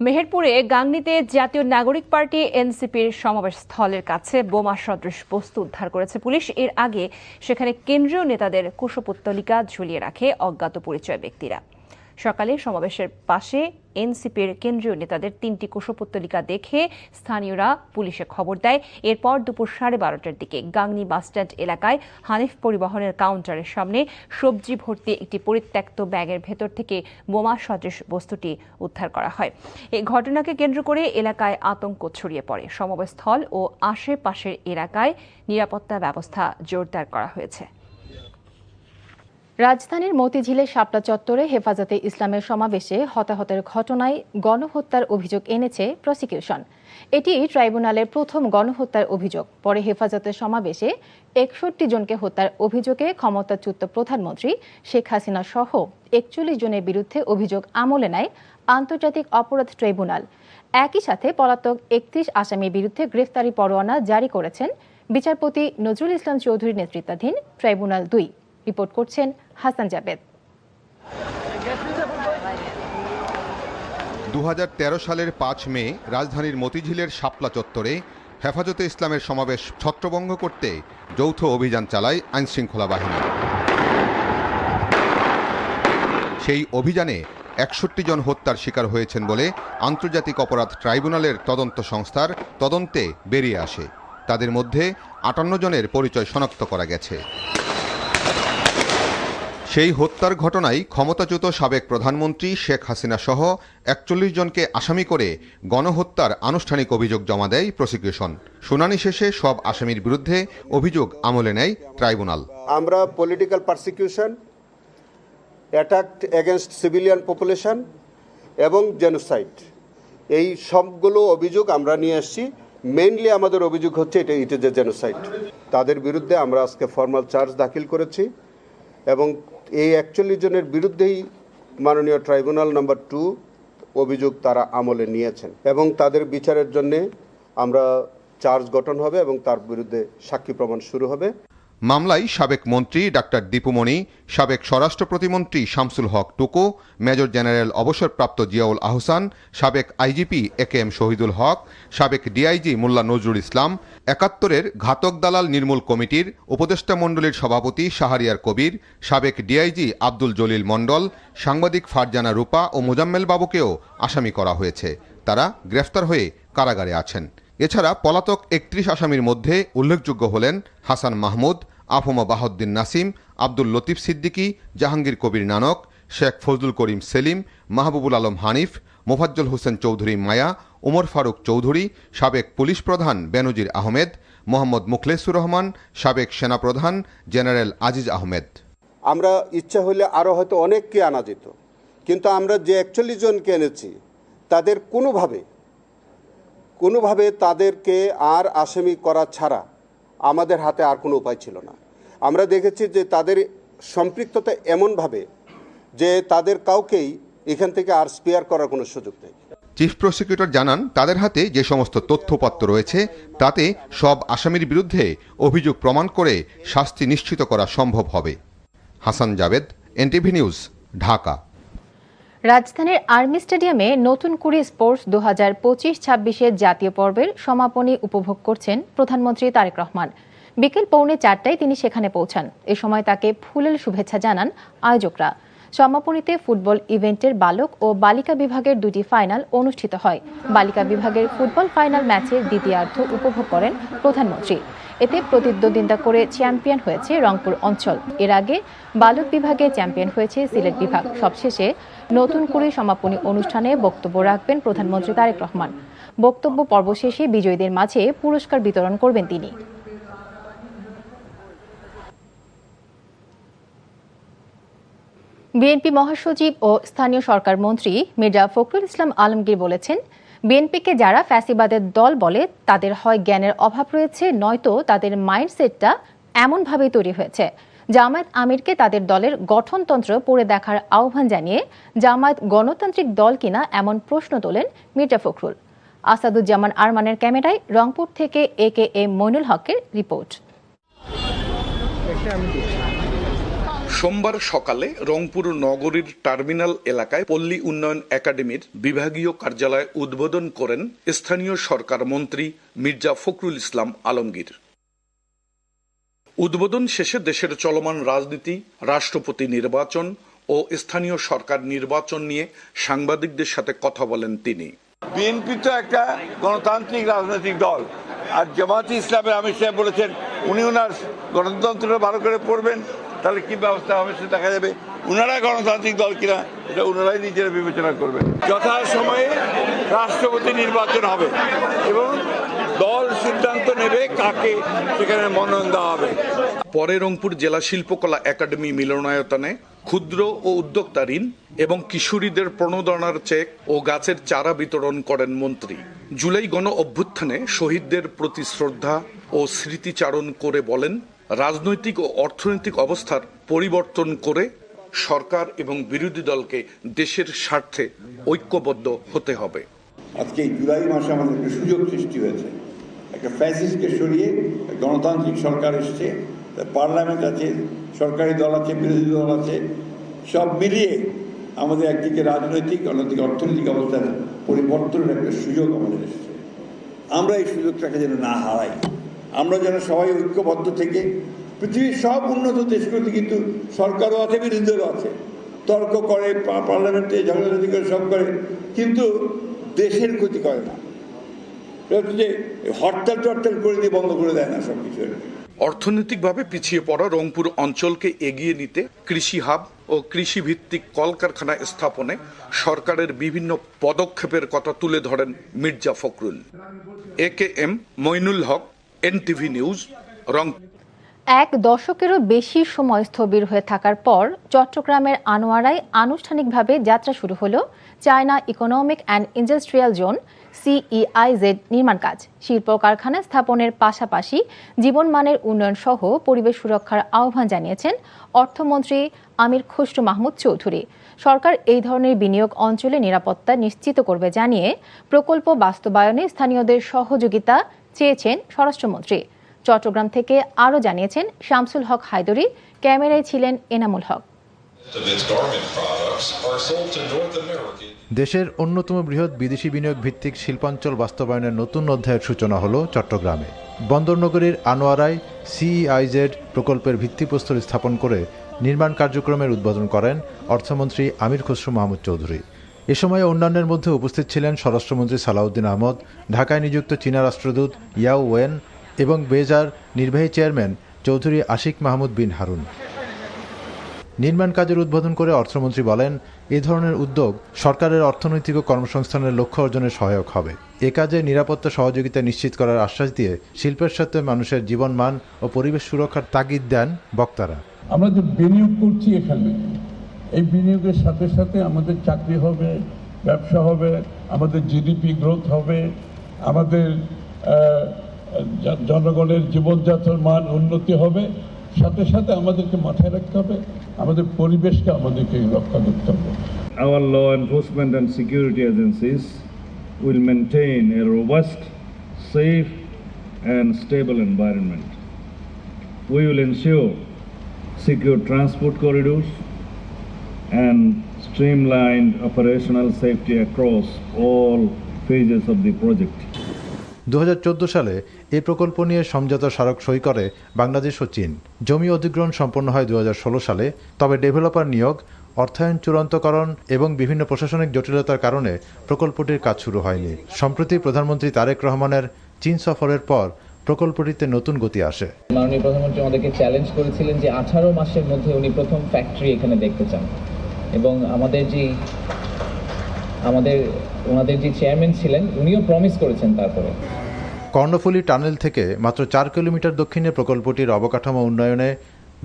মেহেরপুরে গাংনীতে জাতীয় নাগরিক পার্টি এনসিপির সমাবেশ স্থলের কাছে বোমা সদৃশ বস্তু উদ্ধার করেছে পুলিশ। এর আগে সেখানে কেন্দ্রীয় নেতাদের কুশপুত্তলিকা ঝুলিয়ে রাখে অজ্ঞাত পরিচয় ব্যক্তিরা। সকালে সমাবেশের পাশে এনসিপির কেন্দ্রীয় নেতাদের 3টি কুশপুত্তলিকা দেখে স্থানীয়রা পুলিশে খবর দেয়। এরপর দুপুর 12:30টার দিকে গাংনী বাসস্ট্যান্ড এলাকায় হানিফ পরিবহনের কাউন্টারের সামনে সবজি ভর্তি একটি পরিত্যক্ত ব্যাগের ভেতর থেকে বোমা সদৃশ বস্তুটি উদ্ধার করা হয়। এই ঘটনাকে কেন্দ্র করে এলাকায় আতঙ্ক ছড়িয়ে পড়ে। সমাবেশস্থল ও আশেপাশের এলাকায় নিরাপত্তা ব্যবস্থা জোরদার করা হয়েছে। রাজধানীর মতিঝিলের শাপলা চত্বরে হেফাজতে ইসলামের সমাবেশে হতাহতের ঘটনায় গণহত্যার অভিযোগ এনেছে প্রসিকিউশন। এটি ট্রাইব্যুনালের প্রথম গণহত্যার অভিযোগ। পরে হেফাজতের সমাবেশে 61 জনকে হত্যার অভিযোগে ক্ষমতাচ্যুত প্রধানমন্ত্রী শেখ হাসিনা সহ 41 জনের বিরুদ্ধে অভিযোগ আমলে নেয় আন্তর্জাতিক অপরাধ ট্রাইব্যুনাল। একই সাথে পলাতক 31 আসামির বিরুদ্ধে গ্রেফতারি পরোয়ানা জারি করেছেন বিচারপতি নজরুল ইসলাম চৌধুরীর নেতৃত্বাধীন ট্রাইব্যুনাল 2। রিপোর্ট করছেন হাসান জাবেদ। 2013 সালের 5 মে রাজধানীর মতিঝিলের শাপলা চত্বরে হেফাজতে ইসলামের সমাবেশ ছত্রভঙ্গ করতে যৌথ অভিযান চালায় আইনশৃঙ্খলা বাহিনী। সেই অভিযানে 61 জন হত্যার শিকার হয়েছেন বলে আন্তর্জাতিক অপরাধ ট্রাইব্যুনালের তদন্ত সংস্থার তদন্তে বেরিয়ে আসে। তাদের মধ্যে 58 জনের পরিচয় শনাক্ত করা গেছে। সেই হত্যার ঘটনায় ক্ষমতাচ্যুত সাবেক প্রধানমন্ত্রী শেখ হাসিনা সহ 41 জনকে আসামি করে গণহত্যার আনুষ্ঠানিক অভিযোগ জমা দেয় প্রসিকিউশন। শুনানি শেষে সব আসামির বিরুদ্ধে অভিযোগ আমলে নেয় ট্রাইব্যুনাল। আমরা political persecution, attack against civilian population এবং জেনোসাইড, এই সবগুলো অভিযোগ আমরা নিয়ে আসছি। মেইনলি আমাদের অভিযোগ হচ্ছে ইট ইজ এ জেনোসাইড। তাদের বিরুদ্ধে আমরা আজকে ফর্মাল চার্জ দাখিল করেছি এবং এই 41 জনের বিরুদ্ধেই মাননীয় ট্রাইব্যুনাল নাম্বার 2 অভিযোগ তারা আমলে নিয়েছেন এবং তাদের বিচারের জন্য আমরা চার্জ গঠন হবে এবং তার বিরুদ্ধে সাক্ষী প্রমাণ শুরু হবে। মামলায় সাবেক মন্ত্রী ডাক্তার দীপুমণি, সাবেক স্বরাষ্ট্র প্রতিমন্ত্রী শামসুল হক টুকু, মেজর জেনারেল অবসরপ্রাপ্ত জিয়াউল আহসান, সাবেক আইজিপি একেএম শহীদুল হক, সাবেক ডিআইজি মোল্লা নজরুল ইসলাম, 71-এর ঘাতক দালাল নির্মূল কমিটির উপদেষ্টা মণ্ডলীর সভাপতি শাহরিয়ার কবির, সাবেক ডিআইজি আব্দুল জলিল মণ্ডল, সাংবাদিক ফারজানা রূপা ও মোজাম্মেল বাবুকেও আসামি করা হয়েছে। তারা গ্রেফতার হয়ে কারাগারে আছেন। এছাড়া পলাতক 31 আসামির মধ্যে উল্লেখযোগ্য হলেন হাসান মাহমুদ, আফমা বাহাউদ্দিন নাসিম, আব্দুল লতিফ সিদ্দিকী, জাহাঙ্গীর কবির নানক, শেখ ফজলুল করিম সেলিম, মাহবুবুল আলম হানিফ, মোফাজ্জল হোসেন চৌধুরী মায়া, উমর ফারুক চৌধুরী, সাবেক পুলিশ প্রধান বেনজির আহমেদ, মোহাম্মদ মুখলেসুর রহমান, সাবেক সেনাপ্রধান জেনারেল আজিজ আহমেদ। আমরা ইচ্ছা হলে আরও হয়তো অনেককে আনা যেত, কিন্তু আমরা যে 41 জনকে এনেছি তাদের কোনোভাবে তাদেরকে আর আসামি করা ছাড়া আমাদের হাতে আর কোনো উপায় ছিল না। আমরা দেখেছি যে তাদের সম্পৃক্ততা এমনভাবে যে তাদের কাউকেই এখান থেকে আর স্পেয়ার করার কোনো সুযোগ নেই। চিফ প্রসিকিউটর জানান, তাদের হাতে যে সমস্ত তথ্যপত্র রয়েছে তাতে সব আসামির বিরুদ্ধে অভিযোগ প্রমাণ করে শাস্তি নিশ্চিত করা সম্ভব হবে। Hasan Javed, NTV news, Dhaka. রাজধানীর আর্মি স্টেডিয়ামে নতুন কুড়ি স্পোর্টস 2025-26-এর জাতীয় পর্বের সমাপনী উপভোগ করছেন প্রধানমন্ত্রী তারেক রহমান। বিকেল 3:45টায় তিনি সেখানে পৌঁছান। এ সময় তাকে ফুলেল শুভেচ্ছা জানান আয়োজকরা। সমাপনীতে ফুটবল ইভেন্টের বালক ও বালিকা বিভাগের 2টি ফাইনাল অনুষ্ঠিত হয়। বালিকা বিভাগের ফুটবল ফাইনাল ম্যাচের দ্বিতীয়ার্ধ উপভোগ করেন প্রধানমন্ত্রী। এতে প্রতিদ্বন্দ্বিতা করে চ্যাম্পিয়ন হয়েছে রংপুর অঞ্চল। এর আগে বালক বিভাগে চ্যাম্পিয়ন হয়েছে সিলেট বিভাগ। সবশেষে নতুন কুড়ি সমাপনী অনুষ্ঠানে বক্তব্য রাখবেন প্রধানমন্ত্রী তারেক রহমান। বক্তব্য পর্ব শেষে বিজয়ীদের মাঝে পুরস্কার বিতরণ করবেন তিনি। বিএনপি মহাসচিব ও স্থানীয় সরকার মন্ত্রী মির্জা ফখরুল ইসলাম আলমগীর বলেছেন, বিএনপিকে যারা ফ্যাসিবাদের দল বলে তাদের হয় জ্ঞানের অভাব রয়েছে, নয়তো তাদের মাইন্ডসেটটা এমনভাবেই তৈরি হয়েছে। জামায়াত আমিরকে তাদের দলের গঠনতন্ত্র পড়ে দেখার আহ্বান জানিয়ে জামায়াত গণতান্ত্রিক দল কিনা এমন প্রশ্ন তোলেন মির্জা ফখরুল। আসাদুজ্জামান আরমানের ক্যামেরায় রংপুর থেকে একে এম মইনুল হকের রিপোর্ট। সোমবার সকালে রংপুর নগরীর টার্মিনাল এলাকায় পল্লী উন্নয়ন একাডেমির বিভাগীয় কার্যালয় উদ্বোধন করেন স্থানীয় সরকার মন্ত্রী মির্জা ফখরুল ইসলাম আলমগীর। উদ্বোধন শেষে দেশের চলমান রাজনীতি, রাষ্ট্রপতি নির্বাচন ও স্থানীয় সরকার নির্বাচন নিয়ে সাংবাদিকদের সাথে কথা বলেন তিনি। বিএনপি তো একটা গণতান্ত্রিক রাজনৈতিক দল, আর জামায়াতে ইসলামের আমির সাহেব বলেছেন উনি ওনার গণতন্ত্রটা ভালো করে পড়বেন, তাহলে কি ব্যবস্থা হবে সেটা দেখা যাবে। ওনারা গণতান্ত্রিক দল কিনা এটা ওনারাই নিজেরা বিবেচনা করবেন। যথাসময়ে রাষ্ট্রপতি নির্বাচন হবে এবং দল সিদ্ধান্ত নেবে কাকে সেখানে মনোনয়ন দেওয়া হবে। পরে রংপুর জেলা শিল্পকলা একাডেমি মিলনায়তনে ক্ষুদ্র ও উদ্যোক্তা ঋণ এবং কিশোরীদের প্রণোদনার চেক ও গাছের চারা বিতরণ করেন মন্ত্রী। জুলাই গণ অভ্যুত্থানে শহীদদের প্রতি শ্রদ্ধা ও স্মৃতিচারণ করে বলেন, রাজনৈতিক ও অর্থনৈতিক অবস্থার পরিবর্তন করে সরকার এবং বিরোধী দলকে দেশের স্বার্থে ঐক্যবদ্ধ হতে হবে। আজকে এই জুলাই মাসে আমাদের একটা সুযোগ সৃষ্টি হয়েছে, একটা ফ্যাসিস্টকে সরিয়ে গণতান্ত্রিক সরকার এসছে, পার্লামেন্ট আছে, সরকারি দল আছে, বিরোধী দল আছে, সব মিলিয়ে আমাদের একদিকে রাজনৈতিক অন্যদিকে অর্থনৈতিক অবস্থার পরিবর্তনের একটা সুযোগ আমাদের এসেছে। আমরা এই সুযোগটাকে যেন না হারাই, আমরা যেন সবাই ঐক্যবদ্ধ থেকে পৃথিবীর সব উন্নত দেশগুলোতে কিন্তু সরকারও আছে, বিরোধী দলও আছে, তর্ক করে, পার্লামেন্টে ঝগড়াঝাটি করে, সব করে, কিন্তু দেশের ক্ষতি করে না। যে হরতাল টরতাল করে দিয়ে বন্ধ করে দেয় না সব কিছু। অর্থনৈতিকভাবে পিছিয়ে পড়া রংপুর অঞ্চলকে এগিয়ে নিতে কৃষি হাব ও কৃষিভিত্তিক কলকারখানা স্থাপনে সরকারের বিভিন্ন পদক্ষেপের কথা তুলে ধরেন Mirza Fakhrul. AKM Moinul Haque, NTV news, Rangpur. এক দশকেরও বেশি সময় স্থবির হয়ে থাকার পর চট্টগ্রামের আনোয়ারায় আনুষ্ঠানিকভাবে যাত্রা শুরু হলো China economic and industrial zone CEIZ নির্মাণ কাজ। শিল্প কারখানা স্থাপনের পাশাপাশি জীবনমানের উন্নয়ন সহ পরিবেশ সুরক্ষার আহ্বান জানিয়েছেন অর্থমন্ত্রী আমির খসরু মাহমুদ চৌধুরী। সরকার এই ধরনের বিনিয়োগ অঞ্চলে নিরাপত্তা নিশ্চিত করবে জানিয়ে প্রকল্প বাস্তবায়নে স্থানীয়দের সহযোগিতা চেয়েছেন স্বরাষ্ট্রমন্ত্রী। চট্টগ্রাম থেকে আরও জানিয়েছেন শামসুল হক হায়দরি, ক্যামেরায় ছিলেন এনামুল হক। দেশের অন্যতম বৃহৎ বিদেশি বিনিয়োগ ভিত্তিক শিল্পাঞ্চল বাস্তবায়নের নতুন অধ্যায়ের সূচনা হলো চট্টগ্রামে। বন্দরনগরীর আনোয়ারায় CEIZ প্রকল্পের ভিত্তিপ্রস্তর স্থাপন করে নির্মাণ কার্যক্রমের উদ্বোধন করেন অর্থমন্ত্রী আমির খসরু মাহমুদ চৌধুরী। এ সময় অন্যান্যের মধ্যে উপস্থিত ছিলেন স্বরাষ্ট্রমন্ত্রী সালাউদ্দিন আহমদ, ঢাকায় নিযুক্ত চীনা রাষ্ট্রদূত ইয়াও ওয়েন এবং বেজার নির্বাহী চেয়ারম্যান চৌধুরী আশিক মাহমুদ বিন হারুন। নির্মাণ কাজের উদ্বোধন করে অর্থমন্ত্রী বলেন, এ ধরনের উদ্যোগ সরকারের অর্থনৈতিক ও কর্মসংস্থানের লক্ষ্য অর্জনে সহায়ক হবে। এ কাজে নিরাপত্তা সহযোগিতা নিশ্চিত করার আশ্বাস দিয়ে শিল্পের সাথে মানুষের জীবনমান ও পরিবেশ সুরক্ষার তাগিদ দেন বক্তারা। আমরা যে বিনিয়োগ করছি এখানে, এই বিনিয়োগের সাথে সাথে আমাদের চাকরি হবে, ব্যবসা হবে, আমাদের GDP গ্রোথ হবে, আমাদের জনগণের জীবনযাত্রার মান উন্নতি হবে, সাথে সাথে আমাদেরকে মাথায় রাখতে হবে আমাদের পরিবেশকে আমাদেরকে রক্ষা করতে হবে। Our law enforcement and security agencies will maintain a robust, safe and stable environment. We will ensure secure transport corridors and streamlined operational safety across all phases of the project. 2014 সালে এই প্রকল্প নিয়ে সমঝোতা স্মারক সই করে বাংলাদেশ ও চীন। জমি অধিগ্রহণ সম্পন্ন হয় 2016 সালে। তবে ডেভেলপার নিয়োগ, অর্থায়ন চূড়ান্তকরণ এবং বিভিন্ন প্রশাসনিক জটিলতার কারণে প্রকল্পটির কাজ শুরু হয়নি। সম্প্রতি প্রধানমন্ত্রী তারেক রহমানের চীন সফরের পর প্রকল্পটিতে নতুন গতি আসে। মাননীয় প্রধানমন্ত্রী আমাদেরকে চ্যালেঞ্জ করেছিলেন যে 18 মাসের মধ্যে উনি প্রথম ফ্যাক্টরি এখানে দেখতে চান, এবং ওনাদের যে চেয়ারম্যান ছিলেন উনিও প্রমিস করেছেন। তারপরে কর্ণফুলী টানেল থেকে মাত্র 4 কিলোমিটার দক্ষিণে প্রকল্পটির অবকাঠামো উন্নয়নে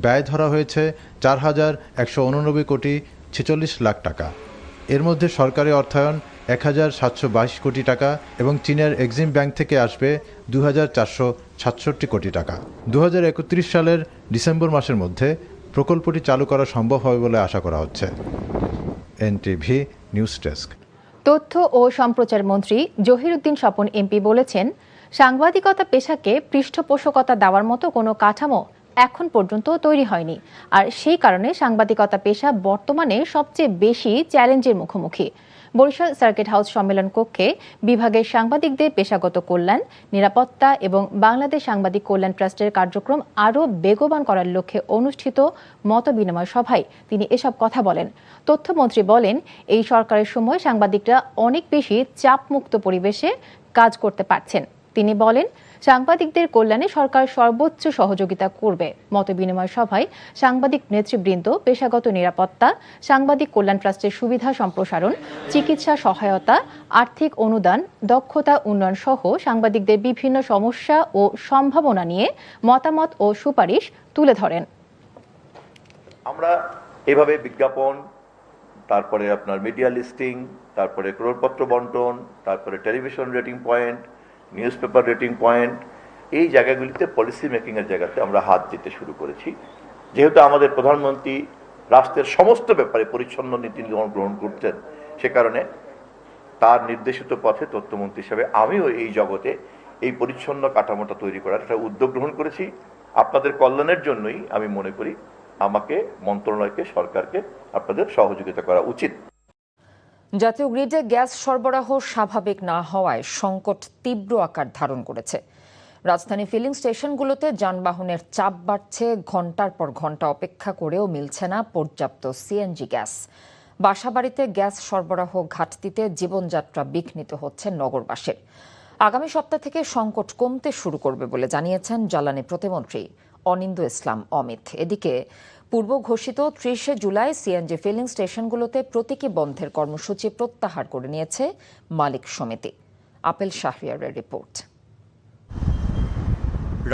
ব্যয় ধরা হয়েছে 4,189 কোটি 46 লাখ টাকা। এর মধ্যে সরকারি অর্থায়ন 1,722 কোটি টাকা এবং চীনের এক্সিম ব্যাংক থেকে আসবে 2,467 কোটি টাকা। 2031 সালের ডিসেম্বর মাসের মধ্যে প্রকল্পটি চালু করা সম্ভব হবে বলে আশা করা হচ্ছে। NTV news desk. তথ্য ও সম্প্রচার মন্ত্রী জহিরুদ্দিন স্বপন MP বলেছেন, সাংবাদিকতা পেশাকে পৃষ্ঠপোষকতা দেওয়ার মতো কোনো কাঠামো এখন পর্যন্ত তৈরি হয়নি, আর সেই কারণে সাংবাদিকতা পেশা বর্তমানে সবচেয়ে বেশি চ্যালেঞ্জের মুখোমুখি। বরিশাল সার্কিট হাউস সম্মেলন কক্ষে বিভাগের সাংবাদিকদের পেশাগত কল্যাণ, নিরাপত্তা এবং বাংলাদেশ সাংবাদিক কল্যাণ ট্রাস্টের কার্যক্রম আরও বেগবান করার লক্ষ্যে অনুষ্ঠিত মতবিনিময় সভায় তিনি এসব কথা বলেন। তথ্যমন্ত্রী বলেন, এই সরকারের সময় সাংবাদিকরা অনেক বেশি চাপমুক্ত পরিবেশে কাজ করতে পারছেন। তিনি বলেন, সাংবাদিকদের কল্যাণে সরকার সর্বোচ্চ সহযোগিতা করবে। মতবিনিময় সভায় সাংবাদিক নেতৃবৃন্দ পেশাগত নিরাপত্তা, সাংবাদিক কল্যাণ ট্রাস্টের সুবিধা সম্প্রসারণ, চিকিৎসা সহায়তা, আর্থিক অনুদান, দক্ষতা উন্নয়ন সহ সাংবাদিকদের বিভিন্ন সমস্যা ও সম্ভাবনা নিয়ে মতামত ও সুপারিশ তুলে ধরেন। আমরা এভাবে বিজ্ঞাপন, তারপরে আপনার মিডিয়া লিস্টিং, তারপরে ক্রোড়পত্র বন্টন, তারপরে television rating point, news paper rating point, এই জায়গাগুলিতে পলিসি মেকিংয়ের জায়গাতে আমরা হাত দিতে শুরু করেছি। যেহেতু আমাদের প্রধানমন্ত্রী রাষ্ট্রের সমস্ত ব্যাপারে পরিচ্ছন্ন নীতি গ্রহণ করছেন, সে কারণে তার নির্দেশিত পথে তথ্যমন্ত্রী হিসাবে আমিও এই জগতে এই পরিচ্ছন্ন কাঠামোটা তৈরি করার একটা উদ্যোগ গ্রহণ করেছি। আপনাদের কল্যাণের জন্যই আমি মনে করি আমাকে, মন্ত্রণালয়কে, সরকারকে আপনাদের সহযোগিতা করা উচিত। জাতীয় গ্রিডে গ্যাস সরবরাহ স্বাভাবিক না হওয়ায় সংকট তীব্র আকার ধারণ করেছে। রাজধানী ফিলিং স্টেশনগুলোতে যানবাহনের চাপ বাড়ছে, ঘন্টার পর ঘন্টা অপেক্ষা করেও মিলছে না পর্যাপ্ত সিএনজি গ্যাস। বাসাবাড়িতে গ্যাস সরবরাহ ঘাটতিতে জীবনযাত্রা বিঘ্নিত হচ্ছে নগরবাসীর। আগামী সপ্তাহ থেকে সংকট কমতে শুরু করবে বলে জানিয়েছেন জ্বালানি প্রতিমন্ত্রী অনিন্দ্য ইসলাম অমিত। এদিকে পূর্ব ঘোষিত ৩০শে জুলাই সিএনজি ফিলিং স্টেশনগুলোতে প্রতীকী বন্ধের কর্মসূচি প্রত্যাহার করে নিয়েছে মালিক সমিতি। আপেল শাহরিয়ারের রিপোর্ট।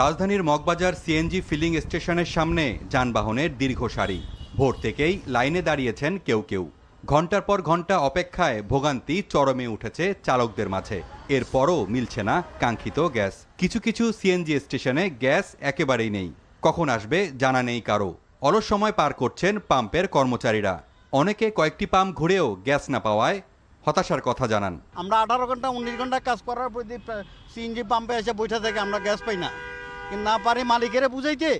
রাজধানীর মগবাজার সিএনজি ফিলিং স্টেশনের সামনে যানবাহনের দীর্ঘ সারি। ভোর থেকেই লাইনে দাঁড়িয়েছেন কেউ কেউ। ঘন্টার পর ঘন্টা অপেক্ষায় ভোগান্তি চরমে উঠেছে চালকদের মাঝে। এরপরও মিলছে না কাঙ্ক্ষিত গ্যাস। কিছু কিছু সিএনজি স্টেশনে গ্যাস একেবারেই নেই। কখন আসবে জানা নেই কারো। অলস সময় পার করছেন পাম্পের কর্মচারীরা। অনেকে কয়েকটি পাম্প ঘুরেও গ্যাস না পাওয়ায় হতাশার কথা জানান। আমরা 18 ঘন্টা 19 ঘন্টা কাজ করার পর সিএনজি পাম্পে এসে বৈঠা থেকে আমরা গ্যাস পাই না, কিন্তু না পারি মালিকেরা বুঝাইতে।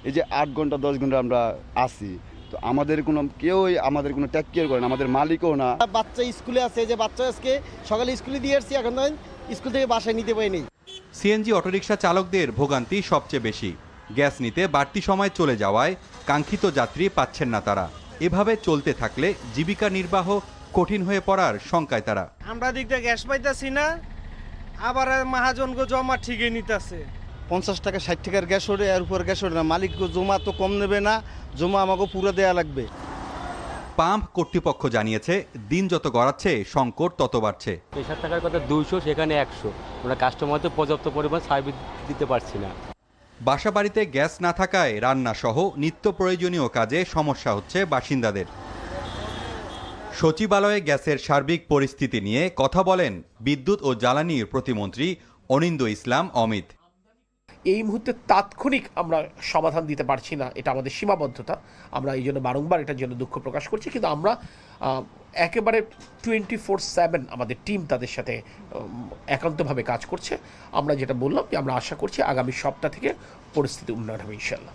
এই যে 8 ঘন্টা 10 ঘন্টা আমরা আসি, তো আমাদের কোনো টেক কেয়ার করে না, আমাদের মালিকও না। বাচ্চা স্কুলে আছে, যে বাচ্চা আজকে সকালে স্কুলে দিয়ে আসছি, এখন স্কুল থেকে বাসায় নিতে পারিনি। সিএনজি অটোরিকশা চালকদের ভোগান্তি সবচেয়ে বেশি। গ্যাস নিতে বাড়তি সময় চলে যাওয়ায় কাঙ্ক্ষিত যাত্রী পাচ্ছেন না তারা। এভাবে চলতে থাকলে জীবিকা নির্বাহ কঠিন হয়ে পড়ার শঙ্কায় তারা। আমরা দিকটা গ্যাস পাইতেছি না, আবার মহাজনকে জমা ঠিকই নিতেছে। 50 টাকা 60 টাকার গ্যাস ওঠে, এর উপর গ্যাস ওঠে না। মালিক জমা তো কম নেবে না, জমা আমাকে পুরো দেয়া লাগবে। পাম্প কর্তৃপক্ষ জানিয়েছে, দিন যত গড়াচ্ছে সংকট তত বাড়ছে। 60 টাকার কথা 200, সেখানে 100। আমরা কাস্টমারদের পর্যাপ্ত পরিমাণ সার্ভিস দিতে পারছি না। বাসাবাড়িতে গ্যাস না থাকায় রান্না সহ নিত্য প্রয়োজনীয় কাজে সমস্যা হচ্ছে বাসিন্দাদের। সচিবালয়ে গ্যাসের সার্বিক পরিস্থিতি নিয়ে কথা বলেন বিদ্যুৎ ও জ্বালানির প্রতিমন্ত্রী অনিন্দ্য ইসলাম অমিত। এই মুহূর্তে তাৎক্ষণিক আমরা সমাধান দিতে পারছি না, এটা আমাদের সীমাবদ্ধতা। আমরা এই জন্য বারংবার এটার জন্য দুঃখ প্রকাশ করছি, কিন্তু আমরা একেবারে 24/7 আমাদের টিম তাদের সাথে একান্তভাবে কাজ করছে। আমরা যেটা বললাম যে আমরা আশা করছি আগামী সপ্তাহ থেকে পরিস্থিতি উন্নয়ন হবে ইনশাল্লাহ।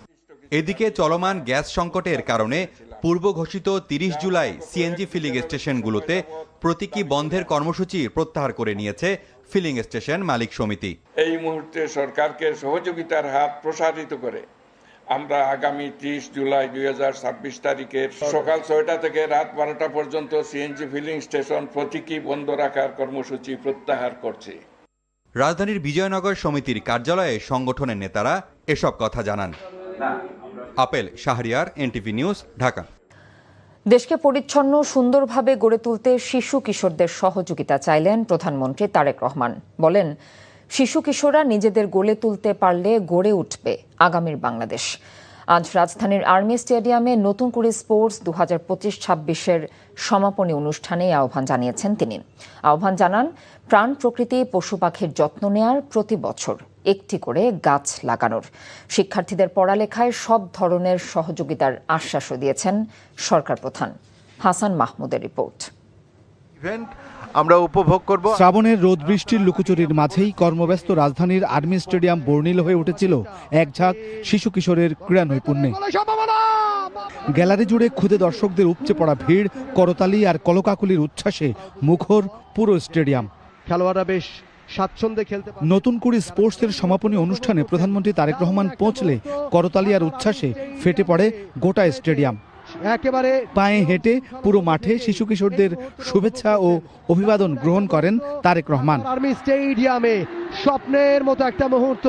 এদিকে চলমান গ্যাস সংকটের কারণে পূর্ব ঘোষিত 30 জুলাই সিএনজি ফিলিং স্টেশনগুলোতে প্রতীকী বন্ধের কর্মসূচি প্রত্যাহার করে নিয়েছে ফিলিং স্টেশন মালিক সমিতি। এই মুহূর্তে সরকারকে সহযোগিতার হাত প্রসারিত করে আমরা আগামী 30 জুলাই 2026 তারিখের সকাল 6টা থেকে রাত 12টা পর্যন্ত সিএনজি ফিলিং স্টেশন প্রতীকী বন্ধ রাখার কর্মসূচি প্রত্যাহার করছি। রাজধানীর বিজয়নগর সমিতির কার্যালয়ে সংগঠনের নেতারা এসব কথা জানান। Apple Shahriar, NTV news, Dhaka. দেশকে পরিচ্ছন্ন সুন্দরভাবে গড়ে তুলতে শিশু কিশোরদের সহযোগিতা চাইলেন প্রধানমন্ত্রী তারেক রহমান। বলেন, শিশু কিশোররা নিজেদের গড়ে তুলতে পারলে গড়ে উঠবে আগামীর বাংলাদেশ। আজ রাজধানীর আর্মি স্টেডিয়ামে নতুন করে স্পোর্টস 2025-26-এর সমাপনী অনুষ্ঠানে আহ্বান জানিয়েছেন তিনি। আহ্বান জানান, প্রাণ প্রকৃতি পশু পাখির যত্ন নেয়ার, প্রতি বছর একটি করে গাছ লাগানোর। শিক্ষার্থীদের পড়ালেখায় সব ধরনের সহযোগিতার আশ্বাসও দিয়েছেন সরকার প্রধান। হাসান মাহমুদের রিপোর্ট। ইভেন্ট আমরা উপভোগ করব। শ্রাবণের রোদ বৃষ্টির লুকোচুরির মাঝেই কর্মব্যস্ত রাজধানীর আর্মি স্টেডিয়াম বর্ণিল হয়ে উঠেছিল এক ঝাঁক শিশু কিশোরের ক্রীড়া নৈপুণ্যে। গ্যালারি জুড়ে ক্ষুদে দর্শকদের উপচে পড়া ভিড়, করতালি আর কলকাকলির উচ্ছ্বাসে মুখর পুরো স্টেডিয়াম। খেলোয়াড়রা বেশ স্বাচ্ছন্দ্যে খেলতে। নতুন কুড়ি স্পোর্টসের সমাপনী অনুষ্ঠানে প্রধানমন্ত্রী তারেক রহমান পৌঁছলে করতালি আর উচ্ছ্বাসে ফেটে পড়ে গোটা স্টেডিয়াম। একেবারে পায়ে হেঁটে পুরো মাঠে শিশু কিশোরদের শুভেচ্ছা ও অভিবাদন গ্রহণ করেন তারেক রহমান। আর্মি স্টেডিয়ামে স্বপ্নের মতো একটা মুহূর্ত।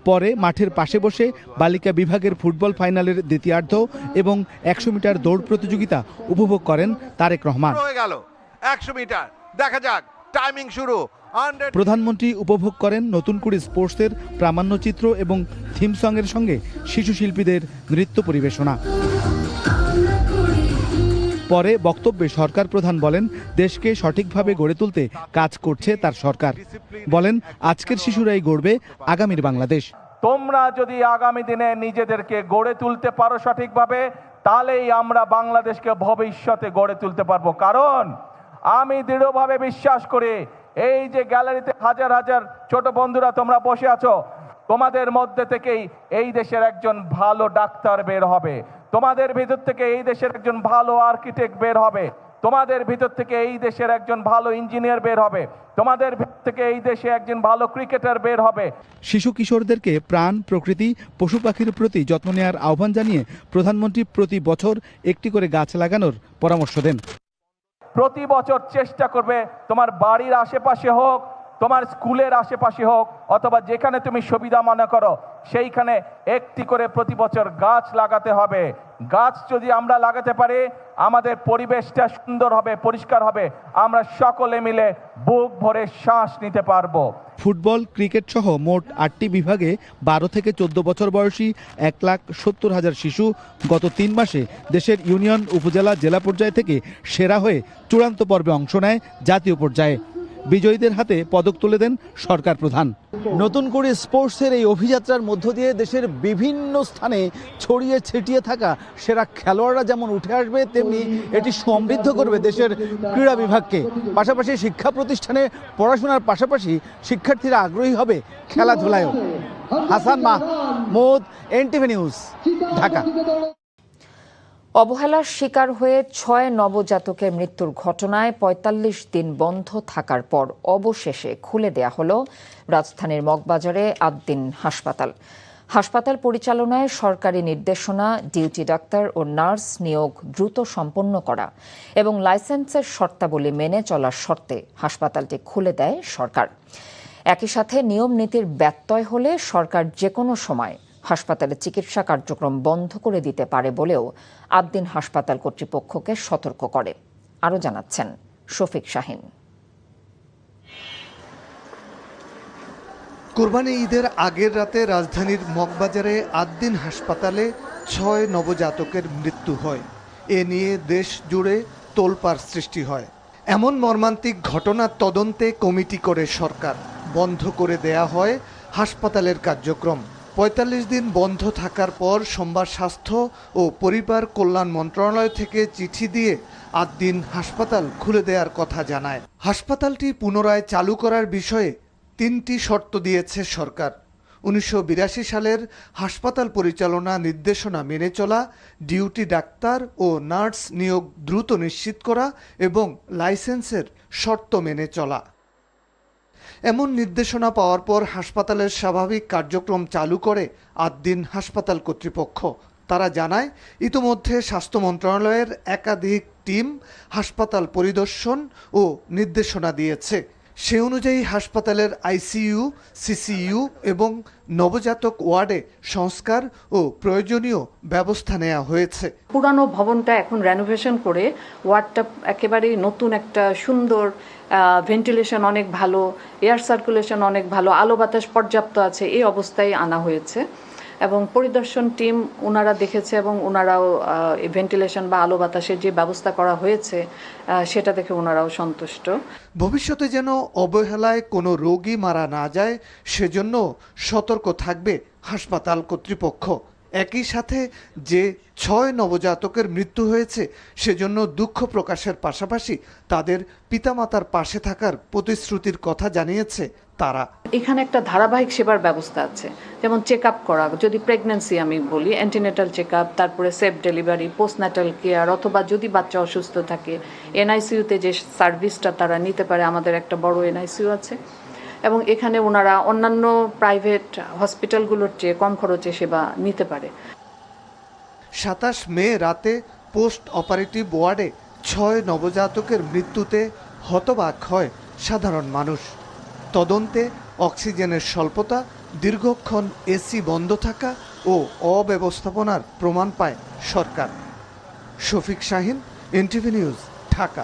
পরে মাঠের পাশে বসে বালিকা বিভাগের ফুটবল ফাইনালের দ্বিতীয়ার্ধ এবং 100 মিটার দৌড় প্রতিযোগিতা উপভোগ করেন তারেক রহমান। হয়ে গেল 100 মিটার, দেখা যাক টাইমিং শুরু। প্রধানমন্ত্রী উপভোগ করেন নতুন কুড়ি স্পোর্টসের প্রামাণ্যচিত্র এবং থিম সঙ্গের সঙ্গে শিশু শিল্পীদের নৃত্য পরিবেশনা। পরে বক্তব্যে সরকার প্রধান বলেন, দেশকে সঠিকভাবে গড়ে তুলতে কাজ করছে তার সরকার। বলেন, আজকের শিশুরাই গড়বে আগামীর বাংলাদেশ। তোমরা যদি আগামী দিনে নিজেদেরকে গড়ে তুলতে পারো সঠিকভাবে, তাহলেই আমরা বাংলাদেশকে ভবিষ্যতে গড়ে তুলতে পারবো। কারণ আমি দৃঢ়ভাবে বিশ্বাস করি, এই যে গ্যালারিতে হাজার হাজার ছোট বন্ধুরা তোমরা বসে আছো, তোমাদের মধ্যে থেকেই এই দেশের একজন ভালো ডাক্তার বের হবে, তোমাদের ভিতর থেকে এই দেশের একজন ভালো আর্কিটেক্ট বের হবে, তোমাদের ভিতর থেকে এই দেশের একজন ভালো ইঞ্জিনিয়ার বের হবে, তোমাদের ভিতর থেকে এই দেশে একজন ভালো ক্রিকেটার বের হবে। শিশু কিশোরদেরকে প্রাণ, প্রকৃতি, পশু পাখির প্রতি যত্ন নেওয়ার আহ্বান জানিয়ে প্রধানমন্ত্রী প্রতি বছর একটি করে গাছ লাগানোর পরামর্শ দেন। প্রতি বছর চেষ্টা করবে তোমার বাড়ির আশেপাশে হোক, তোমার স্কুলের আশেপাশে হোক, অথবা যেখানে তুমি সুবিধা মনে করো সেইখানে একটি করে প্রতি বছর গাছ লাগাতে হবে। গাছ যদি আমরা লাগাতে পারি, আমাদের পরিবেশটা সুন্দর হবে, পরিষ্কার হবে, আমরা সকলে মিলে বুক ভরে শ্বাস নিতে পারবো। ফুটবল, ক্রিকেট সহ মোট 8টি বিভাগে 12 থেকে 14 বছর বয়সী 1,70,000 শিশু গত 3 মাসে দেশের ইউনিয়ন, উপজেলা, জেলা পর্যায় থেকে সেরা হয়ে চূড়ান্ত পর্বে অংশ নেয় জাতীয় পর্যায়ে। বিজয়ীদের হাতে পদক তুলে দেন সরকার প্রধান। নতুন করে স্পোর্টসের এই অভিযাত্রার মধ্য দিয়ে দেশের বিভিন্ন স্থানে ছড়িয়ে ছিটিয়ে থাকা সেরা খেলোয়াড়রা যেমন উঠে আসবে, তেমনি এটি সমৃদ্ধ করবে দেশের ক্রীড়া বিভাগকে। পাশাপাশি শিক্ষা প্রতিষ্ঠানে পড়াশোনার পাশাপাশি শিক্ষার্থীরা আগ্রহী হবে খেলাধুলায়ও। Hasan Mahmud, NTV news, Dhaka. অবহেলার শিকার হয়ে 6 নবজাতকের মৃত্যুর ঘটনায় 45 দিন বন্ধ থাকার পর অবশেষে খুলে দেয়া হলো রাজধানীর মগবাজারে আদ্দিন হাসপাতাল। হাসপাতাল পরিচালনায় সরকারি নির্দেশনা, ডিউটি ডাক্তার ও নার্স নিয়োগ দ্রুত সম্পন্ন করা এবং লাইসেন্সের শর্তাবলী মেনে চলার শর্তে হাসপাতালটি খুলে দেয় সরকার। একই সাথে নিয়ম নীতির ব্যত্যয় হলে সরকার যে কোনো সময় হাসপাতালে চিকিৎসা কার্যক্রম বন্ধ করে দিতে পারে বলেও আদ্দিন হাসপাতাল কর্তৃপক্ষকে সতর্ক করে। আরও জানাচ্ছেন শফিক শাহিন। কোরবানি ঈদের আগের রাতে রাজধানীর মগবাজারে আদ্দিন হাসপাতালে 6 নবজাতকের মৃত্যু হয়। এ নিয়ে দেশ জুড়ে তোলপাড় সৃষ্টি হয়। এমন মর্মান্তিক ঘটনার তদন্তে কমিটি করে সরকার, বন্ধ করে দেয়া হয় হাসপাতালের কার্যক্রম। 45 দিন বন্ধ থাকার পর সোমবার স্বাস্থ্য ও পরিবার কল্যাণ মন্ত্রণালয় থেকে চিঠি দিয়ে আদ্দিন হাসপাতাল খুলে দেওয়ার কথা জানায়। হাসপাতালটি পুনরায় চালু করার বিষয়ে 3টি শর্ত দিয়েছে সরকার। 1982 সালের হাসপাতাল পরিচালনা নির্দেশনা মেনে চলা, ডিউটি ডাক্তার ও নার্স নিয়োগ দ্রুত নিশ্চিত করা এবং লাইসেন্সের শর্ত মেনে চলা। এমন নির্দেশনা পাওয়ার পর হাসপাতালের স্বাভাবিক কার্যক্রম চালু করে আদ্দিন হাসপাতাল কর্তৃপক্ষ। তারা জানায়, ইতোমধ্যে স্বাস্থ্য মন্ত্রণালয়ের একাধিক টিম হাসপাতাল পরিদর্শন ও নির্দেশনা দিয়েছে। সে অনুযায়ী হাসপাতালের আইসিইউ, সিসিইউ এবং নবজাতক ওয়ার্ডে সংস্কার ও প্রয়োজনীয় ব্যবস্থা নেওয়া হয়েছে। পুরানো ভবনটা এখন রেনোভেশন করে ওয়ার্ডটা একেবারেই নতুন একটা সুন্দর, ভেন্টিলেশন অনেক ভালো, এয়ার সার্কুলেশন অনেক ভালো, আলো বাতাস পর্যাপ্ত আছে, এই অবস্থায় আনা হয়েছে। এবং পরিদর্শন টিম ওনারা দেখেছে এবং ওনারাও ভেন্টিলেশন বা আলো বাতাসের যে ব্যবস্থা করা হয়েছে সেটা দেখে ওনারাও সন্তুষ্ট। ভবিষ্যতে যেন অবহেলায় কোনো রোগী মারা না যায় সেজন্য সতর্ক থাকবে হাসপাতাল কর্তৃপক্ষ। একই সাথে যে 6 নবজাতকের মৃত্যু হয়েছে সেজন্য দুঃখ প্রকাশের পাশাপাশি তাদের পিতামাতার পাশে থাকার প্রতিশ্রুতির কথা জানিয়েছে তারা। এখানে একটা ধারাবাহিক সেবার ব্যবস্থা আছে, যেমন চেক আপ করা, যদি প্রেগন্যান্সি আমি বলি অ্যান্টিনেটাল চেক আপ, তারপরে সেফ ডেলিভারি, পোস্টন্যাটাল কেয়ার, অথবা যদি বাচ্চা অসুস্থ থাকে এনআইসিইউতে যে সার্ভিসটা তারা নিতে পারে, আমাদের একটা বড় এনআইসিইউ আছে এবং এখানে ওনারা অন্যান্য প্রাইভেট হসপিটালগুলোর চেয়ে কম খরচে সেবা নিতে পারে। 27 মে রাতে পোস্ট অপারেটিভ ওয়ার্ডে 6 নবজাতকের মৃত্যুতে হতবাক হয় সাধারণ মানুষ। তদন্তে অক্সিজেনের স্বল্পতা, দীর্ঘক্ষণ এসি বন্ধ থাকা ও অব্যবস্থাপনার প্রমাণ পায় সরকার। Shafiq Shahin, NTV news, Dhaka.